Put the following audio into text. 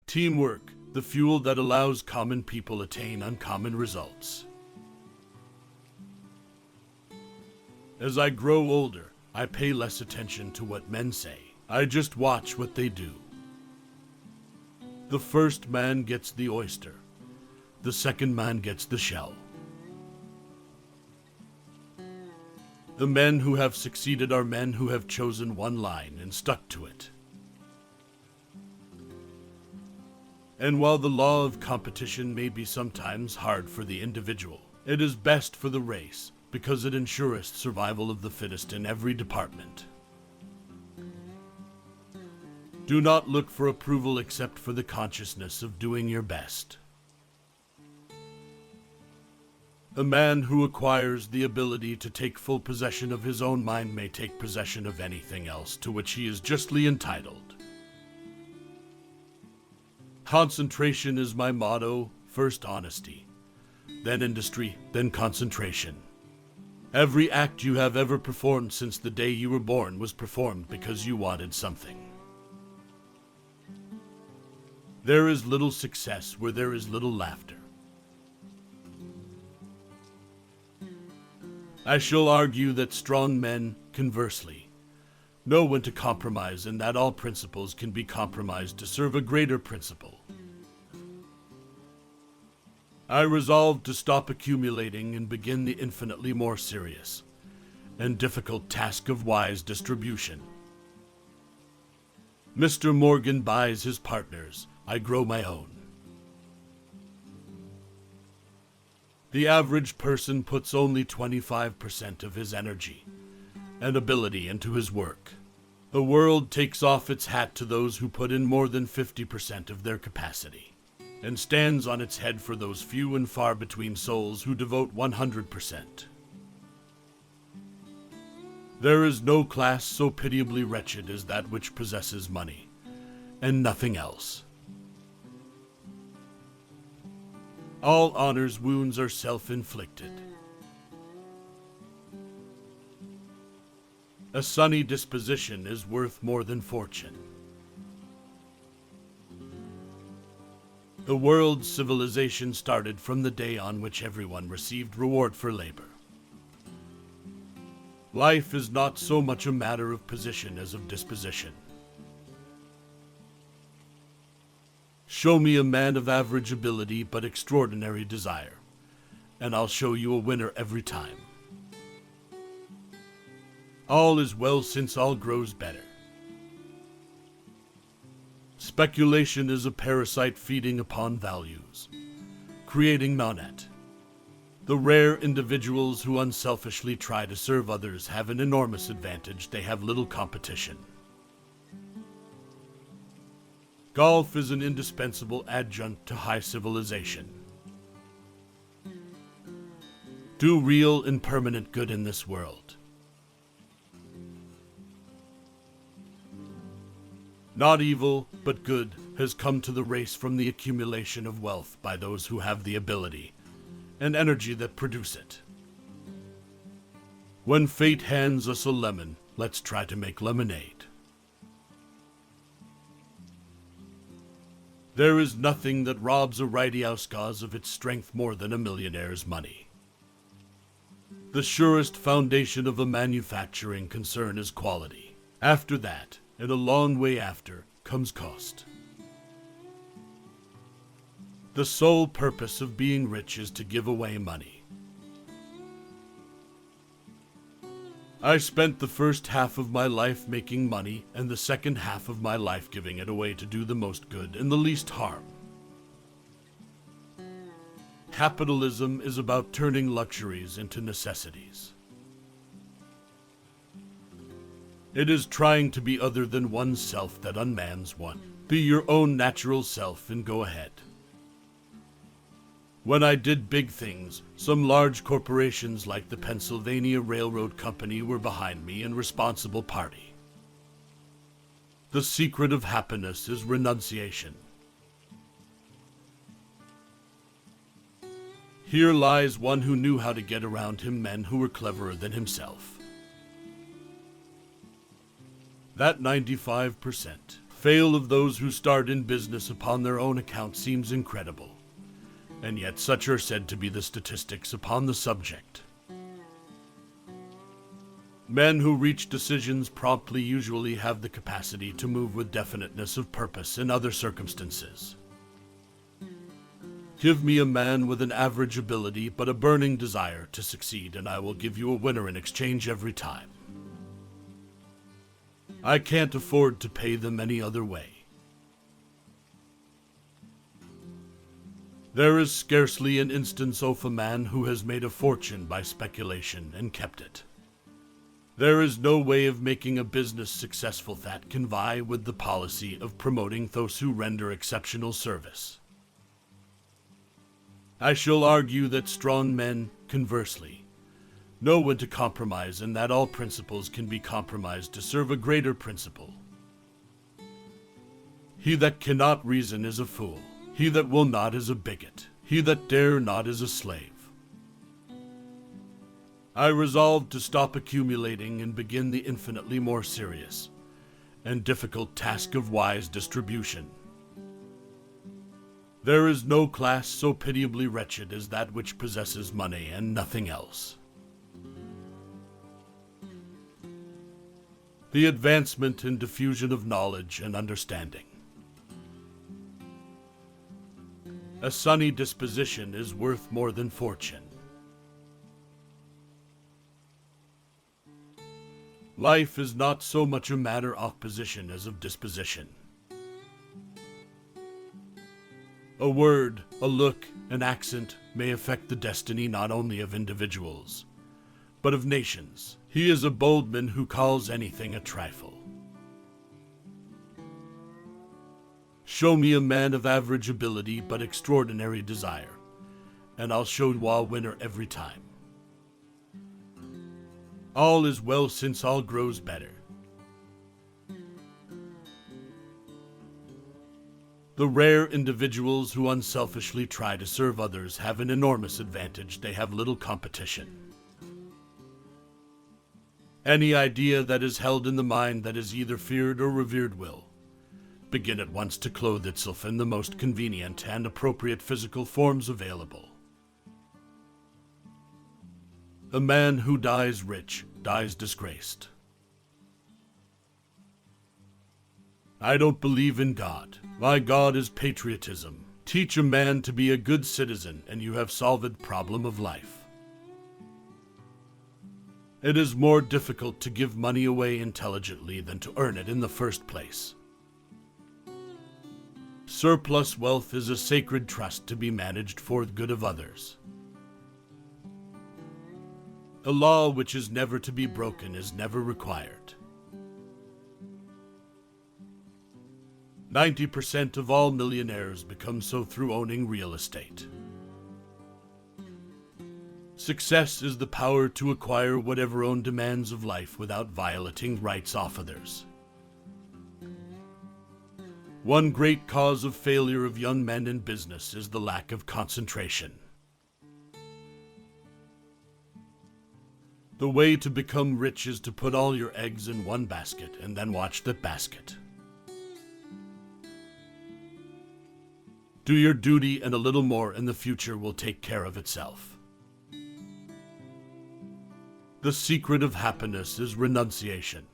Teamwork, the fuel that allows common people attain uncommon results. As I grow older, I pay less attention to what men say. I just watch what they do. The first man gets the oyster. The second man gets the shell. The men who have succeeded are men who have chosen one line and stuck to it. And while the law of competition may be sometimes hard for the individual, it is best for the race because it ensures survival of the fittest in every department. Do not look for approval except for the consciousness of doing your best. A man who acquires the ability to take full possession of his own mind may take possession of anything else to which he is justly entitled. Concentration is my motto. First honesty, then industry, then concentration. Every act you have ever performed since the day you were born was performed because you wanted something. There is little success where there is little laughter. I shall argue that strong men, conversely, know when to compromise and that all principles can be compromised to serve a greater principle. I resolved to stop accumulating and begin the infinitely more serious and difficult task of wise distribution. Mr. Morgan buys his partners, I grow my own. The average person puts only 25% of his energy and ability into his work. The world takes off its hat to those who put in more than 50% of their capacity, and stands on its head for those few and far between souls who devote 100%. There is no class so pitiably wretched as that which possesses money, and nothing else. All honor's wounds are self-inflicted. A sunny disposition is worth more than fortune. The world's civilization started from the day on which everyone received reward for labor. Life is not so much a matter of position as of disposition. Show me a man of average ability but extraordinary desire, and I'll show you a winner every time. All is well since all grows better. Speculation is a parasite feeding upon values, creating monet. The rare individuals who unselfishly try to serve others have an enormous advantage. They have little competition. Golf is an indispensable adjunct to high civilization. Do real and permanent good in this world. Not evil, but good, has come to the race from the accumulation of wealth by those who have the ability and energy that produce it. When fate hands us a lemon, let's try to make lemonade. There is nothing that robs a Rydiauskas of its strength more than a millionaire's money. The surest foundation of a manufacturing concern is quality. After that, and a long way after, comes cost. The sole purpose of being rich is to give away money. I spent the first half of my life making money and the second half of my life giving it away to do the most good and the least harm. Capitalism is about turning luxuries into necessities. It is trying to be other than oneself that unmans one. Be your own natural self and go ahead. When I did big things, some large corporations like the Pennsylvania Railroad Company were behind me and responsible party. The secret of happiness is renunciation. Here lies one who knew how to get around him men who were cleverer than himself. That 95% Fail of those who start in business upon their own account seems incredible, and yet such are said to be the statistics upon the subject. Men who reach decisions promptly usually have the capacity to move with definiteness of purpose in other circumstances. Give me a man with an average ability but a burning desire to succeed, and I will give you a winner in exchange every time. I can't afford to pay them any other way. There is scarcely an instance of a man who has made a fortune by speculation and kept it. There is no way of making a business successful that can vie with the policy of promoting those who render exceptional service. I shall argue that strong men, conversely, know when to compromise, and that all principles can be compromised to serve a greater principle. He that cannot reason is a fool. He that will not is a bigot. He that dare not is a slave. I resolved to stop accumulating and begin the infinitely more serious and difficult task of wise distribution. There is no class so pitiably wretched as that which possesses money and nothing else. The advancement and diffusion of knowledge and understanding. A sunny disposition is worth more than fortune. Life is not so much a matter of position as of disposition. A word, a look, an accent may affect the destiny not only of individuals, but of nations. He is a bold man who calls anything a trifle. Show me a man of average ability but extraordinary desire, and I'll show you a winner every time. All is well since all grows better. The rare individuals who unselfishly try to serve others have an enormous advantage. They have little competition. Any idea that is held in the mind that is either feared or revered will begin at once to clothe itself in the most convenient and appropriate physical forms available. A man who dies rich dies disgraced. I don't believe in God. My God is patriotism. Teach a man to be a good citizen, and you have solved the problem of life. It is more difficult to give money away intelligently than to earn it in the first place. Surplus wealth is a sacred trust to be managed for the good of others. A law which is never to be broken is never required. 90% of all millionaires become so through owning real estate. Success is the power to acquire whatever own demands of life without violating rights of others. One great cause of failure of young men in business is the lack of concentration. The way to become rich is to put all your eggs in one basket and then watch that basket. Do your duty and a little more, and the future will take care of itself. The secret of happiness is renunciation.